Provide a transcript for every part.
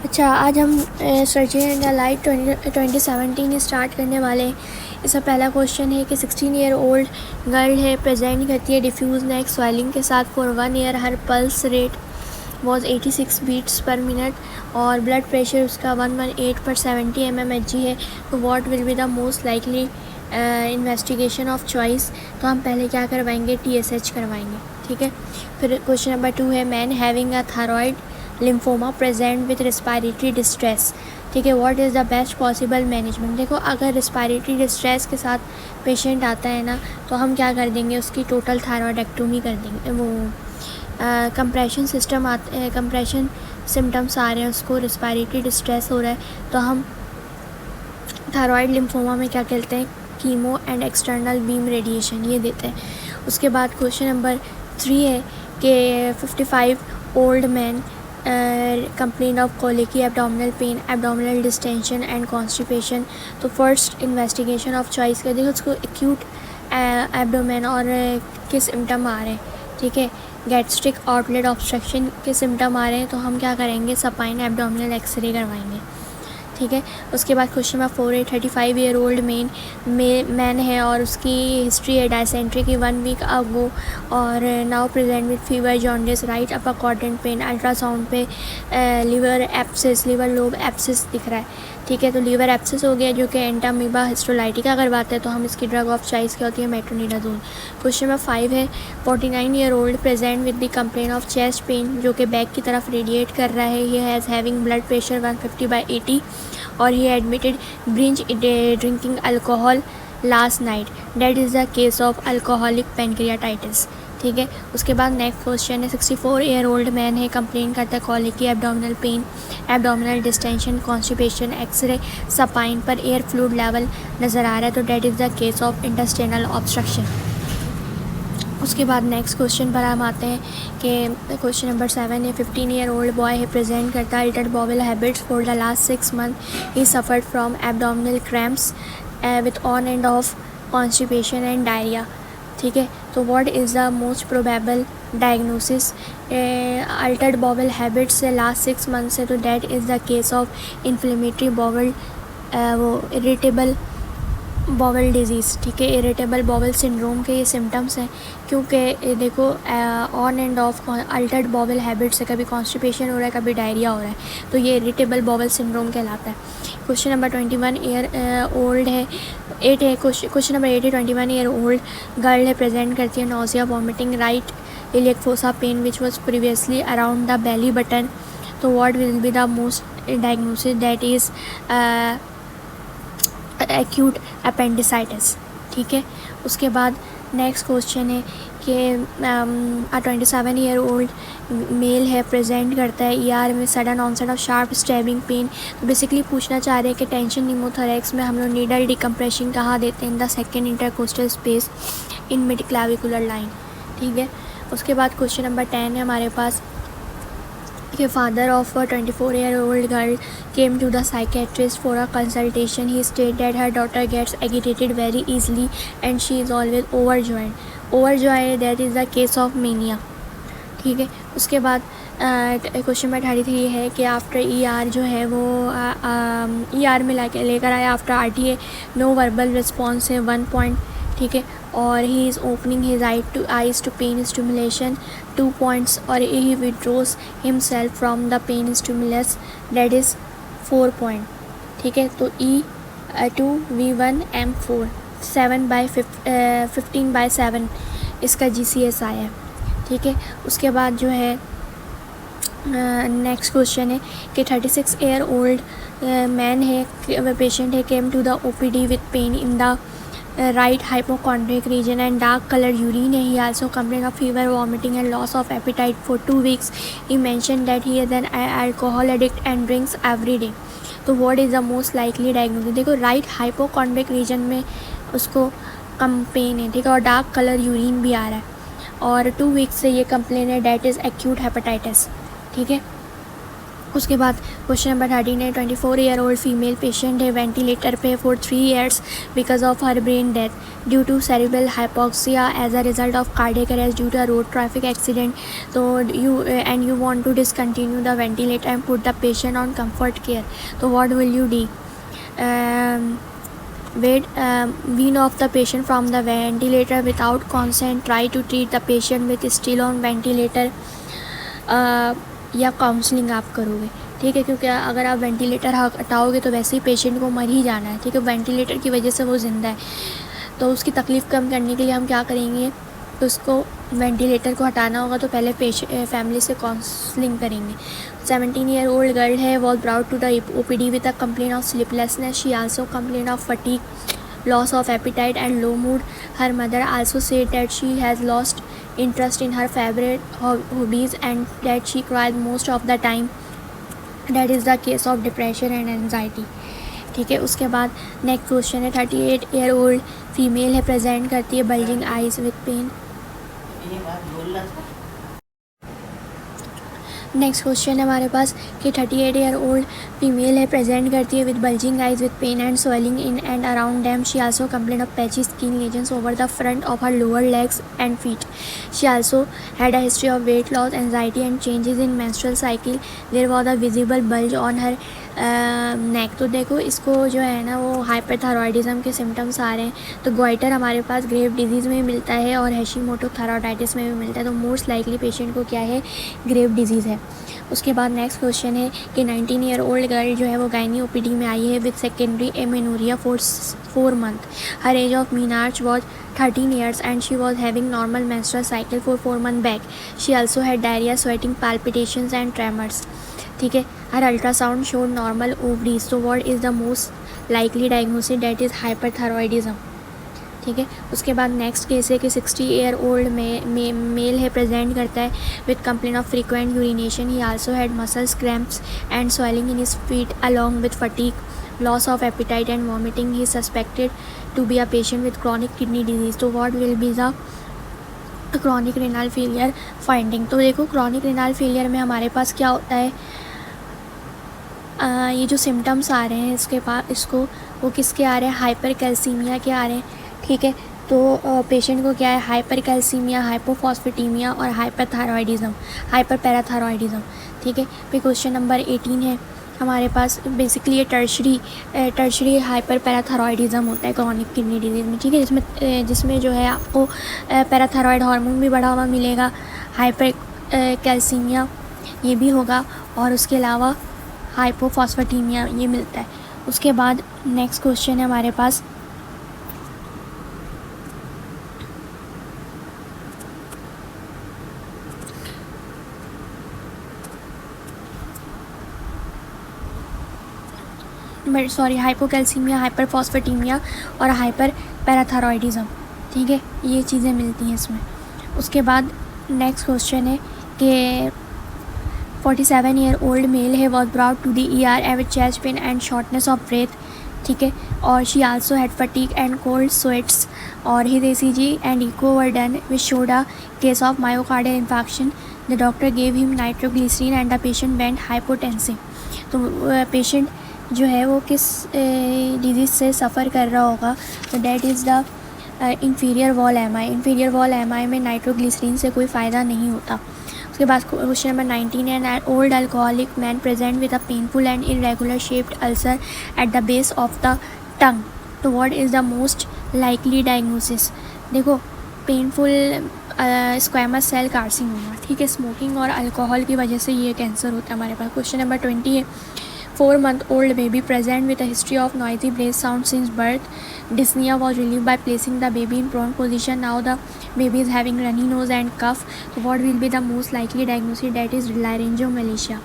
अच्छा, आज हम सर्चिंग इंडिया लाइट 2017 स्टार्ट करने वाले हैं। इसका पहला क्वेश्चन है कि 16 ईयर ओल्ड गर्ल है, प्रेजेंट करती है डिफ्यूज़ नेक स्वेलिंग के साथ फॉर 1 ईयर। हर pulse rate was 86 beats per minute और ब्लड प्रेशर उसका 118/70 mmHg है। तो what will be the most likely investigation of choice. तो हम पहले क्या करवाएंगे, TSH करवाएंगे, ठीक है। फिर क्वेश्चन नंबर 2 है man having a thyroid lymphoma present with respiratory distress, ठीक है। What is the best possible management. देखो, अगर रिस्पायरेटरी डिस्ट्रेस के साथ पेशेंट आता है ना, तो हम क्या कर देंगे, उसकी टोटल थायराइडेक्टोमी कर देंगे। वो कंप्रेशन सिस्टम आते कंप्रेशन सिम्टम्स आ रहे हैं, उसको रिस्पायरेटरी डिस्ट्रेस हो रहा है, तो हम थायराइड लिम्फोमा में क्या कहते हैं, chemo and external beam radiation ये देते हैं। उसके बाद क्वेश्चन नंबर 3 है कि 55 old man complain of colicky, abdominal pain, abdominal distension and constipation. तो फर्स्ट इन्वेस्टिगेशन ऑफ चॉइस कर देखो, उसको एक्यूट एब्डोमेन और के सिम्टम आ रहे हैं, ठीक है। गैस्ट्रिक आउटलेट ऑब्स्ट्रक्शन के सिम्टम आ रहे हैं, तो हम क्या करेंगे, सपाइन एब्डोमिनल एक्सरे करवाएंगे, ठीक है। उसके बाद क्वेश्चन नंबर 4 है 35 ईयर ओल्ड मैन है और उसकी हिस्ट्री है डायसेंट्री की 1 वीक अगो और now present with fever, jaundice, right upper quadrant pain. Ultrasound पे liver abscess, liver lobe abscess दिख रहा है, ठीक है। तो लीवर एप्सिस हो गया जो कि एंटामीबा हिस्टोलाइटिका करवाते हैं, तो हम इसकी ड्रग ऑफ चॉइस क्या होती है, मेट्रोनिडाजोल। क्वेश्चन नंबर 5 है 49 year old present with the complain of chest pain जो कि बैक की तरफ रेडिएट कर रहा है। ये हैज़ हैविंग ब्लड प्रेशर 150/80 और he admitted binge drinking alcohol last night, that is the case of alcoholic pancreatitis, ठीक है। उसके बाद नेक्स्ट क्वेश्चन है 64 ईयर ओल्ड मैन है, कंप्लेन करता है colicky, abdominal pain, abdominal distension, constipation, x-ray supine पर एयर फ्लूइड लेवल नज़र आ रहा है, तो that is the case of intestinal obstruction. उसके बाद नेक्स्ट क्वेश्चन पर हम आते हैं कि क्वेश्चन नंबर 7 है 15 ईयर ओल्ड बॉय है, प्रेजेंट करता है Altered bowel habits for the last 6 month. He suffered from abdominal cramps with on end of constipation and diarrhoea, ठीक है। तो what is the most probable diagnosis. Altered bowel habits से last 6 month से, तो that is the case of inflammatory bowel वो irritable bowel disease, ठीक है। Irritable bowel syndrome के ये सिम्टम्स हैं, क्योंकि देखो on end of Altered bowel habit से कभी कॉन्स्टिपेशन हो रहा है, कभी डायरिया हो रहा है, तो ये इरिटेबल बॉवल सिंड्रोम कहलाता है। क्वेश्चन नंबर 21 ईयर ओल्ड है 8 है क्वेश्चन नंबर 8 है 21 ईयर ओल्ड गर्ल है, प्रेजेंट करती है nausea, vomiting, right iliac fossa pain which was previously around the belly button. तो what will be the most diagnosis, that is acute appendicitis, ठीक है। उसके बाद नेक्स्ट क्वेश्चन है कि 27 ईयर ओल्ड मेल है, प्रेजेंट करता है ER में sudden onset of sharp stabbing pain. तो बेसिकली पूछना चाह रहे हैं कि टेंशन निमोथोरैक्स में हम लोग नीडल डिकम्प्रेशन कहाँ देते हैं, in the second intercostal space in mid clavicular line, ठीक है। उसके बाद क्वेश्चन नंबर 10 है हमारे पास कि father of a 24-year-old girl came to the psychiatrist for a consultation. He stated that her daughter gets agitated very easily and she is always overjoyed, that is the case of mania, ठीक है। उसके बाद question number 33 है कि after ER जो है वो ER में लेकर आया, after RTA no verbal response है 1 पॉइंट, ठीक है। और he is opening his eyes to pain stimulation 2 points और he withdraws himself from the pain stimulus, that is 4 point, ठीक है। तो E2V1M4 15/7 इसका GCS आया है, ठीक है। उसके बाद जो है नेक्स्ट क्वेश्चन है कि 36 ईयर ओल्ड मैन है, पेशेंट है, came to the OPD with pain in the right hypochondriac region and dark colored urine. He also complained of fever, vomiting and loss of appetite for 2 weeks. He mentioned that he is an alcohol addict and drinks every day. तो what is the most likely diagnosis। देखो right hypochondriac reason में उसको कम pen है, ठीक है, और dark colour urine भी आ रहा है और 2 वीक्स से ये कंप्लेन है, डेट इज़ एक्यूट हेपेटाइटिस, ठीक है। उसके बाद क्वेश्चन नंबर 13 है 24 ईयर ओल्ड फीमेल पेशेंट है वेंटिलेटर पे for 3 years because of her brain death due to cerebral hypoxia as a result of cardiac arrest due to a road traffic accident. तो you want to discontinue the ventilator and put the patient on comfort care. So what will you do? Wean off the patient from the ventilator without consent. Try to treat the patient with still on ventilator. या counselling आप करोगे. ठीक है, क्योंकि अगर आप ventilator हटाओगे तो वैसे ही पेशेंट को मर ही जाना है. ठीक है, वेंटिलेटर की वजह से वो ज़िंदा है, तो उसकी तकलीफ़ कम करने के लिए हम क्या करेंगे, तो उसको वेंटिलेटर को हटाना होगा तो पहले फैमिली से काउंसलिंग करेंगे. 17 year old girl है was brought to the OPD with a complaint of sleeplessness. She also complained of fatigue, loss of appetite and low mood. Her mother also said that she has lost interest in her favorite hobbies and that she cried most of the time. That is the case of depression and anxiety. ठीक है, उसके बाद next question है 38 year old female है, present करती है bulging eyes with pain. Next question है हमारे पास कि 38 year old फीमेल है, प्रेजेंट करती है with bulging eyes with pain and swelling in and around them. She also complain of patchy skin lesions over the front of her lower legs and feet. She also had a history of weight loss, anxiety and changes in menstrual cycle. There was a visible bulge on her neck. तो देखो, इसको जो है ना वो hyperthyroidism के symptoms आ रहे हैं. तो गोइटर हमारे पास ग्रेव डिजीज़ में मिलता है और हैशीमोटो थायरॉयडाइटिस में भी मिलता है. तो मोस्ट लाइकली पेशेंट को क्या है, ग्रेव डिजीज़ है. उसके बाद नेक्स्ट क्वेश्चन है कि 19 year old गर्ल जो है वो गायनी OPD में आई है with secondary amenorrhoea for 4 months. Her age of menarche was 13 years and she was having normal menstrual cycle for 4 months back. She also had diarrhea, sweating, palpitations and tremors. ठीक है, हर ultrasound showed normal ovaries. तो what is the most likely diagnosis, that is hyperthyroidism. ठीक है, उसके बाद next case है कि 60 year old male है, प्रेजेंट करता है with complaint of frequent urination. He also had muscles cramps and swelling in his feet along with fatigue, loss of appetite and vomiting. He suspected to be a patient with chronic kidney disease. तो what will be the chronic renal failure finding. तो देखो, chronic renal failure में हमारे पास क्या होता है, ये जो सिम्टम्स आ रहे हैं इसके पास, इसको वो किसके आ रहे हैं, हाइपर कैल्सीमिया के आ रहे हैं. ठीक है, तो पेशेंट को क्या है, हाइपर कैल्सीमिया, हाइपोफॉस्फेटीमिया और हाइपरथायरॉयडिज्म, हाइपर पैराथायरॉयडिज्म. ठीक है, फिर क्वेश्चन नंबर 18 है हमारे पास. बेसिकली ये टर्शरी हाइपर पैराथायरॉयडिज्म होता है क्रॉनिक किडनी डिजीज़ में. ठीक है, जिसमें जो है आपको पैराथायरॉयड हार्मोन भी बढ़ा हुआ मिलेगा, हाइपर कैल्सीमिया ये भी होगा, और उसके अलावा हाइपोफॉस्फेटीमिया ये मिलता है. उसके बाद नेक्स्ट क्वेश्चन है हमारे पास हाइपोकैल्सीमिया, हाइपरफॉस्फेटीमिया और हाइपर पैराथायरॉयडिज्म. ठीक है, ये चीज़ें मिलती हैं इसमें. उसके बाद नेक्स्ट क्वेश्चन है कि 47 year old मेल है was brought to the ER with chest pain and shortness of breath. ठीक है, और she also had fatigue and cold sweats, और his ECG and echo were done which showed a case of myocardial infection. The doctor gave him nitroglycerin and the patient went hypotensive. तो patient जो है वो किस disease से सफ़र कर रहा होगा, तो that is the inferior wall MI. Inferior wall MI में नाइट्रोग्लिसरीन से कोई फ़ायदा नहीं होता. उसके बाद क्वेश्चन नंबर 19 है. An old alcoholic man present with a painful and irregular shaped ulcer at the base of the tongue. तो what is the most likely diagnosis. देखो, पेनफुल स्क्वैमस सेल कार्सिनोमा. ठीक है, स्मोकिंग और alcohol की वजह से ये कैंसर होता है हमारे पास. क्वेश्चन नंबर 20 है. 4-month-old baby present with a history of noisy breath sound since birth. Dyspnea was relieved by placing the baby in prone position. Now the baby is having runny nose and cough. So what will be the most likely diagnosis, that is laryngomalacia.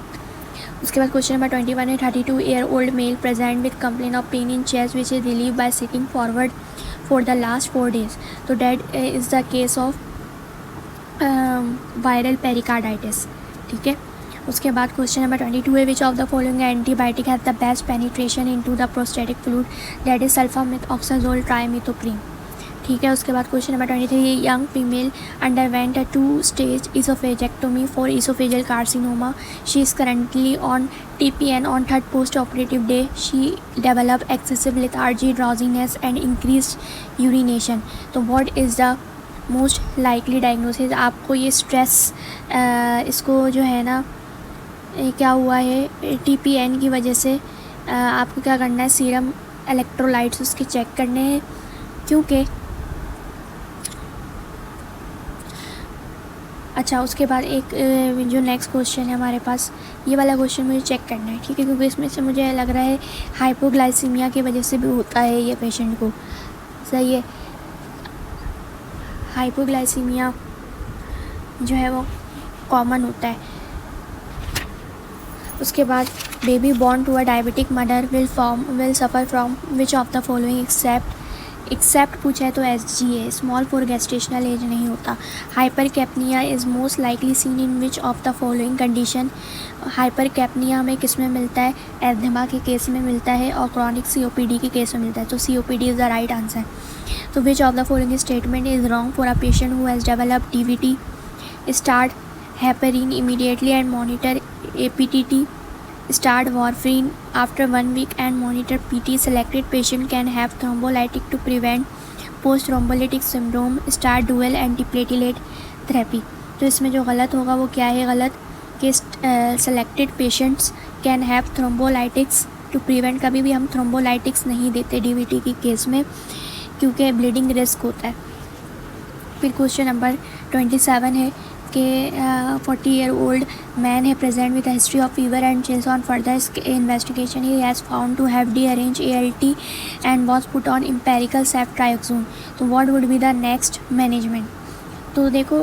उसके बाद question number 21 है. 32 year old male present with complaint of pain in chest which is relieved by sitting forward for the last 4 days. So that is the case of viral pericarditis. ठीक है, उसके बाद question number 22 है. Which of the following antibiotic has the best penetration into the prostatic fluid, that is sulfamethoxazole trimethoprim. ठीक है। उसके बाद question number 23, young female underwent a 2-stage esophageectomy for esophageal carcinoma. She is currently on TPN. On third post-operative day, she developed excessive lethargy, drowsiness and increased urination. तो what is the most likely diagnosis? आपको ये stress इसको जो है ना क्या हुआ है TPN की वजह से, आपको क्या करना है, सीरम इलेक्ट्रोलाइट्स उसके चेक करने हैं, क्योंकि अच्छा उसके बाद एक जो नेक्स्ट क्वेश्चन है हमारे पास, ये वाला क्वेश्चन मुझे चेक करना है, ठीक है, क्योंकि इसमें से मुझे लग रहा है हाइपोग्लाइसीमिया की वजह से भी होता है ये पेशेंट को। सही है, हाइपोग्लाइसीमिया जो है वो कॉमन होता है। उसके बाद baby born to a diabetic mother will suffer from which of the following except पूछा है तो SGA, small for gestational age नहीं होता। Hypercapnia is most likely seen in which of the following condition. Hypercapnia हमें किस में मिलता है, एस्थमा के केस में मिलता है और क्रॉनिक COPD के केस में मिलता है, तो COPD is the right answer. तो which of the following statement is wrong for a patient who has developed DVT? Start heparin immediately and monitor APTT. Start warfarin after 1 week and monitor PT. Selected patient can have thrombolytic to prevent post-thrombolytic syndrome. Start dual antiplatelet therapy. तो इसमें जो गलत होगा वो क्या है, गलत कि selected patients can have thrombolytics to prevent। कभी भी हम thrombolytics नहीं देते DVT की केस में, क्योंकि ब्लीडिंग रिस्क होता है। फिर क्वेश्चन नंबर 27 है कि 40-year-old man है present with a history of fever and chills. On further investigation he has found to have deranged ALT and was put on empirical ceftriaxone. तो what would be the next management? तो देखो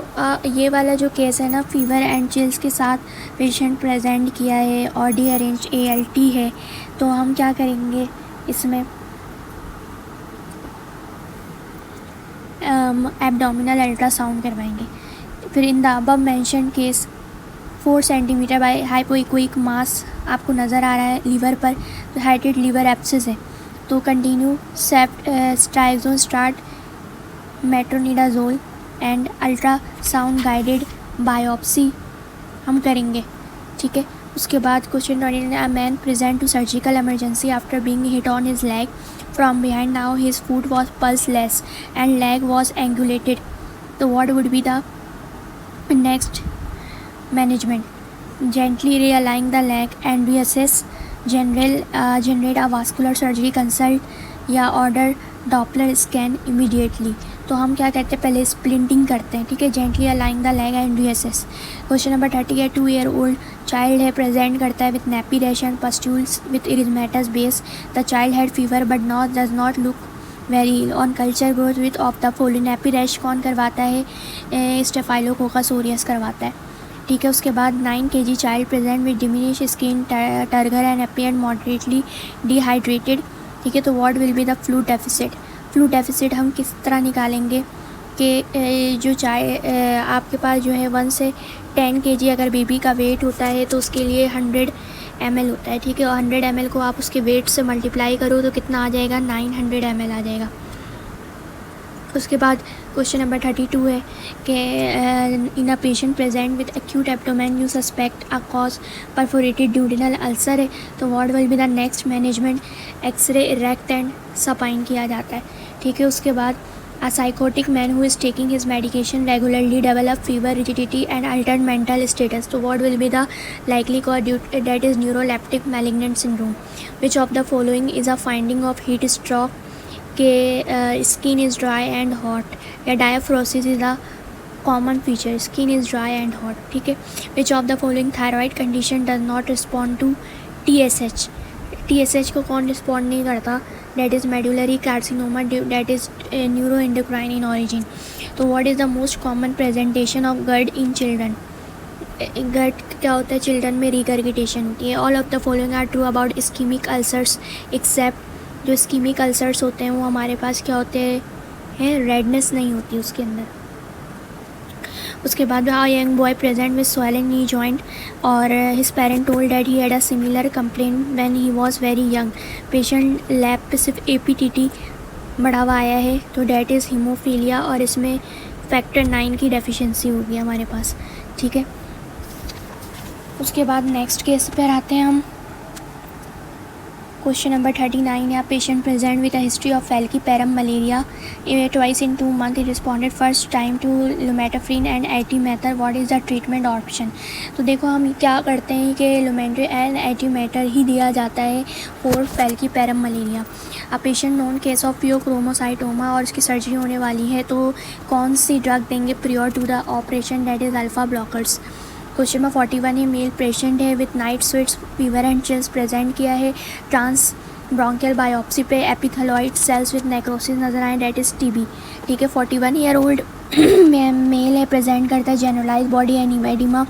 ये वाला जो case है ना, fever and chills के साथ पेशेंट प्रेजेंट किया है और deranged ALT है, तो हम क्या करेंगे इसमें, एब्डोमिनल अल्ट्रासाउंड करवाएंगे। फिर in the above mention case 4 centimetre by hypoechoic mass आपको नज़र आ रहा है लीवर पर, तो हाइटेड लीवर एब्सिस है, तो continue ceftriaxone, start metronidazole and ultrasound guided biopsy हम करेंगे, ठीक है। उसके बाद question 29, a man present to surgical emergency after being hit on his leg from behind, now his foot was pulseless and leg was angulated. तो what would be the next management? Gently realign the leg and reassess, generate a vascular surgery consult या order Doppler scan immediately. तो हम क्या कहते हैं, पहले splinting करते हैं, ठीक है, gently align the leg and reassess. Question number 30 है 2-year-old चाइल्ड है, प्रेजेंट करता है with nappy rash and pustules with erythematous base. The child had fever but does not look very ill. On culture growth with of the following. Nappy rash कौन करवाता है, staphylococcus aureus करवाता है, ठीक है। उसके बाद 9 kg child present with diminish skin, turgor and appear moderately dehydrated, ठीक है। तो what will be the fluid deficit? Fluid deficit हम किस तरह निकालेंगे कि जो आपके पास जो है 1 से 10 kg अगर बेबी का वेट होता है तो उसके लिए 100 ml होता है, ठीक है, और 100 ml को आप उसके वेट से मल्टीप्लाई करो तो कितना आ जाएगा, 900 ml आ जाएगा। उसके बाद क्वेश्चन नंबर 32 है कि in a patient present with acute abdomen you suspect a cause perforated duodenal ulcer है, तो what will be the next management? X-ray erect and supine किया जाता है, ठीक है। उसके बाद a psychotic man who is taking his medication regularly develop fever, rigidity and altered mental status, तो what will be the likely cause? That is neuroleptic malignant syndrome. Which of the following is a finding of heat stroke के skin is dry and hot, या diaphoresis is the common feature, skin is dry and hot, ठीक है। Which of the following thyroid condition does not respond to TSH? TSH को कौन respond नहीं करता? That is medullary carcinoma, that is neuro endocrine in origin. तो what is the most common presentation of GERD in children? GERD क्या होता है children में? Regurgitation होती है। All of the following are true about ischemic ulcers except, जो ischemic ulcers होते हैं वो हमारे पास क्या होते हैं, रेडनेस नहीं होती उसके अंदर। उसके बाद a young boy present with swelling knee joint और his parent told that he had a similar complaint when he was very young. Patient lab सिर्फ APTT बढ़ा हुआ आया है, तो डैट इज़ हीमोफीलिया, और इसमें फैक्टर 9 की डेफिशिएंसी होगी हमारे पास, ठीक है। उसके बाद नेक्स्ट केस पर आते हैं हम। क्वेश्चन नंबर 39 है, patient present with a history of falciparum malaria twice in 2 months he responded first time to lumefantrine and artemether, what is the treatment option. तो देखो हम क्या करते हैं कि लुमेटाफ्रीन एंड एटीमेटर ही दिया जाता है for falciparum malaria. A patient known case of pheochromocytoma और इसकी सर्जरी होने वाली है, तो कौन सी ड्रग देंगे prior to the operation, that is alpha blockers. Question number 41 है, मेल पेशेंट है with night sweats fever and chills present किया है, ट्रांस ब्रोंकियल बायोप्सी पे एपिथेलॉइड सेल्स विथ नेक्रोसिस नजर आए, डेट इज़ टीबी, ठीक है। 41 ईयर ओल्ड मेल है, प्रेजेंट करता है जनरलाइज बॉडी एनिमेडिमा,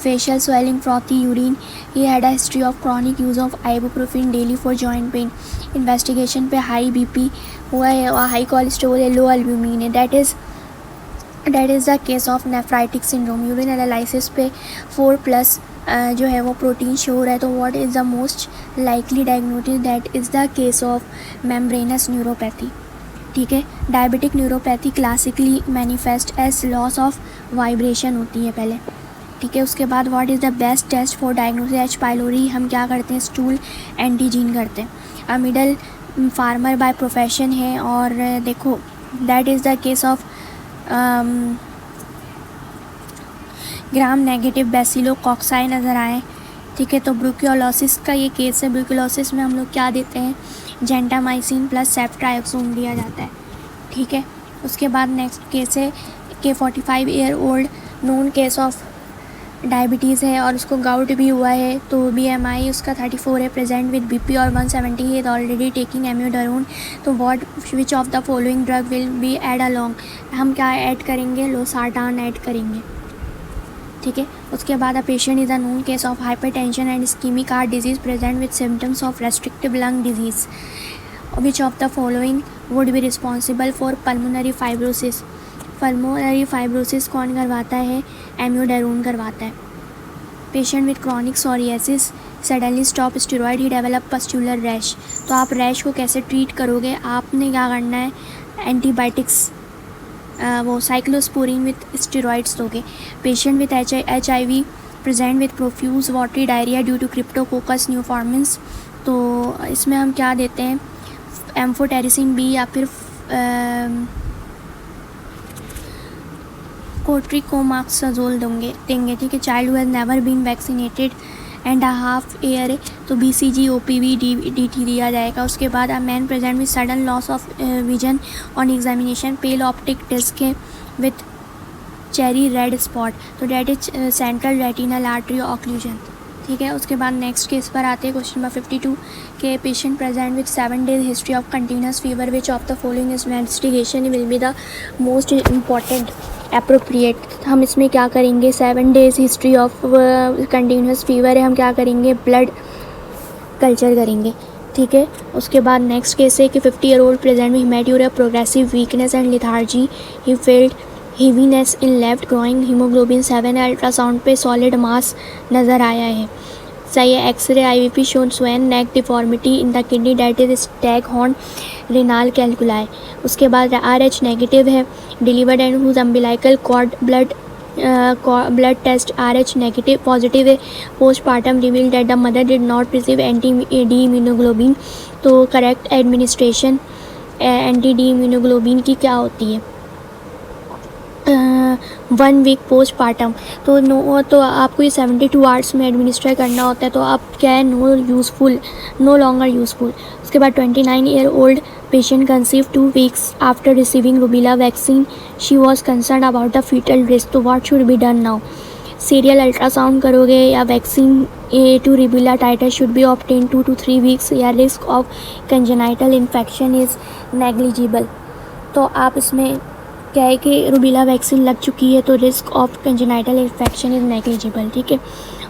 facial swelling, frothy urine, he had a history of chronic use of ibuprofen daily for joint pain, investigation पे high BP हुआ है और हाई कोलेस्ट्रॉल है, लो एल्ब्यूमिन है, that is the case of nephritic syndrome. Urine analysis पे 4+ जो है वो प्रोटीन शो हो रहा है, तो what is the most likely diagnosis, that is the case of membranous neuropathy, ठीक है। Diabetic neuropathy classically manifest as loss of vibration होती है पहले, ठीक है। उसके बाद what is the best test for diagnosis H pylori, हम क्या करते हैं, स्टूल एंटीजीन करते हैं। A middle farmer by profession है, और देखो that is the case of gram negative बैसिलोकॉक्साई नज़र आए, ठीक है। तो ब्रूक्योलोसिस का ये केस है, ब्रूक्योलोसिस में हम लोग क्या देते हैं, जेंटामाइसिन प्लस सेफ्ट्राइक्सोन दिया जाता है, ठीक है। उसके बाद नेक्स्ट केस है कि 45 year old known case of diabetes है और उसको गाउट भी हुआ है, तो BMI उसका 34 है, प्रेजेंट विद BP और 170 है, ऑलरेडी टेकिंग एम्योडारोन, तो what which of the following drug will be add along, हम क्या ऐड करेंगे, लोसार्टान ऐड करेंगे, ठीक है। उसके बाद a patient is a known case of hypertension and ischaemic heart disease present with symptoms of restrictive lung disease, which of the following would be responsible for pulmonary fibrosis. Pulmonary fibrosis कौन करवाता है, एम्योडारोन करवाता है। Patient with chronic psoriasis suddenly stop steroid, he develop pustular rash, तो आप rash को कैसे treat करोगे, आपने क्या करना है, एंटीबायोटिक्स वो साइक्लोस्पोरिन विथ स्टेरॉइड्स दोगे। Patient with HIV present with profuse watery diarrhoea due to cryptococcus neoformans, तो इसमें हम क्या देते हैं, एम्फोटेरिसिन B या फिर कोट्रिकोमाक्साजोल देंगे, ठीक है। Child who has never been vaccinated and a half year है, तो BCG OPV DT दिया जाएगा। उसके बाद a man present with sudden loss of vision on examination, pale optic disc है विथ चेरी रेड स्पॉट, तो that is central retinal artery occlusion, ठीक है। उसके बाद नेक्स्ट केस पर आते हैं, क्वेश्चन नंबर 52 के patient present with 7 days history of continuous fever, which of the following investigation will be the most important appropriate. हम इसमें क्या करेंगे, 7 days history of continuous fever है, हम क्या करेंगे, ब्लड कल्चर करेंगे, ठीक है। उसके बाद नेक्स्ट केस है कि 50 ईयर ओल्ड प्रेजेंट में haematuria, progressive weakness and lethargy, he felt heaviness in left groin, haemoglobin 7 है, अल्ट्रासाउंड पे सॉलिड मास नज़र आया है, सही है। X-ray IVP shown swan neck deformity in the kidney, that is staghorn renal calculi. उसके बाद RH नेगेटिव है, delivered and whose umbilical cord blood test RH negative positive है, postmortem reveal that the mother did not receive anti-D immunoglobulin, तो correct administration anti-D immunoglobulin की क्या होती है, 1 week postmortem, तो आपको ये 72 आवर्स में एडमिनिस्टर करना होता है, तो आप क्या है, नो लॉन्गर यूज़फुल। उसके बाद 29 year old patient conceive 2 weeks after receiving rubella vaccine, she was concern about the fetal risk, तो what should be done now, serial ultrasound करोगे या vaccine A to rubella titre should be obtain 2 to 3 weeks, या risk of congenital infection is negligible, तो आप इसमें क्या है कि रूबीला वैक्सीन लग चुकी है, तो risk of congenital infection is negligible, ठीक है।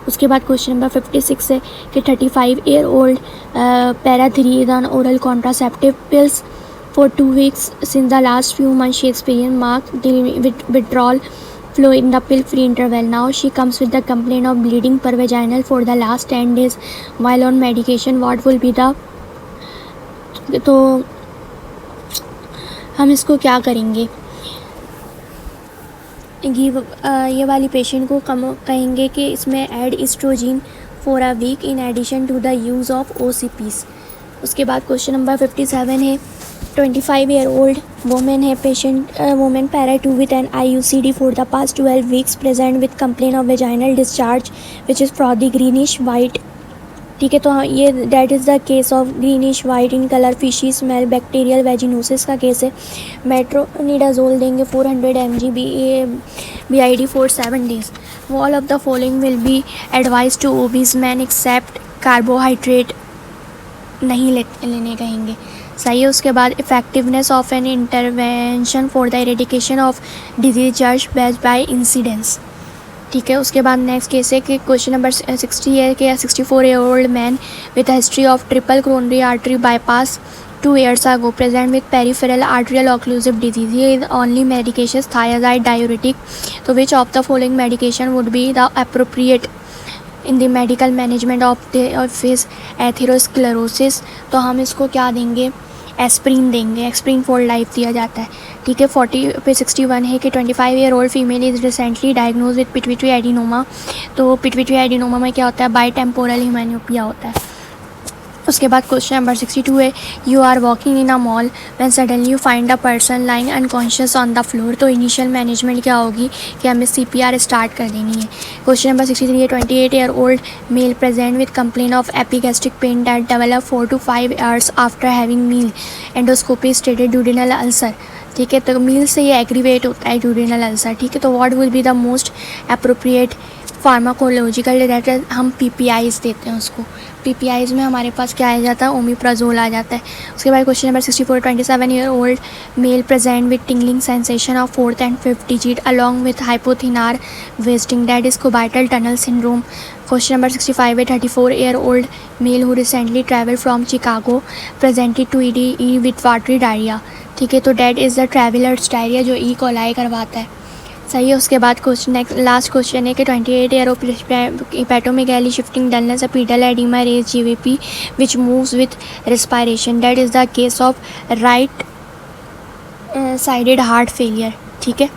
उसके बाद क्वेश्चन नंबर 56 है कि 35 ईयर ओल्ड पैराथीरियन oral contraceptive pills for 2 weeks since the last few months she experience marked withdrawal flow in the pill free interval. Now she comes with the complaint of bleeding per vaginal for the last 10 days while on medication. What will be the, तो हम इसको क्या करेंगे, ये वाली patient को कहेंगे कि इसमें add estrogen for a week in addition to the use of OCPs। उसके बाद क्वेश्चन नंबर 57 है 25 ईयर ओल्ड वोमेन है patient women para 2 with an IUCD for the past 12 weeks present with complain of vaginal discharge which is frothy greenish white. ठीक है, तो हाँ ये that is the case of greenish white in colour, fishy smell, bacterial vaginosis का case है। Metronidazole देंगे 400 mg BID for 7 days। All of the following will be advise to obese man except carbohydrate नहीं लेने कहेंगे। सही है। उसके बाद effectiveness of an intervention for the eradication of disease जज बेस्ड बाय इंसिडेंस। ठीक है, उसके बाद नेक्स्ट केस है कि क्वेश्चन नंबर 60 है कि 64 year old man with history of triple coronary artery bypass 2 years ago present with peripheral arterial occlusive disease. Here is only medication thiazide diuretic. So which of the following medication would be the appropriate in the medical management of his atherosclerosis? तो हम इसको क्या देंगे, aspirin देंगे। Aspirin for life दिया जाता है। ठीक है, 61 है कि 25 year old female is recently diagnose with pituitary adenoma. तो पिट्यूटरी एडिनोमा में क्या होता है, बाई टेम्पोरल हिमेनोपिया होता है। उसके बाद क्वेश्चन नंबर 62 है you are walking in a mall when suddenly you find a person lying unconscious on the floor. तो इनिशियल मैनेजमेंट क्या होगी कि हमें CPR स्टार्ट कर देनी है। क्वेश्चन नंबर 63 है 28 year old male present with complain of epigastric pain that develop 4 to 5 hours after having meal, endoscopy stated duodenal ulcer. ठीक है, तो मील से ये एग्रीवेट होता है ड्यूडेनल अल्सर। ठीक है, तो what will be the most appropriate pharmacological data, हम PPIs देते हैं उसको। PPIs में हमारे पास क्या आ जाता है, ओमिप्राजोल आ जाता है। उसके बाद question number 64 27 year old male present with tingling sensation of 4th and 5th digit along with hypothenar wasting that is cubital tunnel syndrome. Question number 65 है 34 year old male who recently travel from Chicago presented to ED with watery diarrhoea. ठीक है, तो that is the travellers diarrhoea जो E. coli करवाता है। सही है। उसके बाद क्वेश्चन नेक्स्ट लास्ट क्वेश्चन है कि 28 year of hepatomegaly shifting dullness pedal oedema raised GVP which moves with respiration that is the case of right sided heart failure. ठीक है।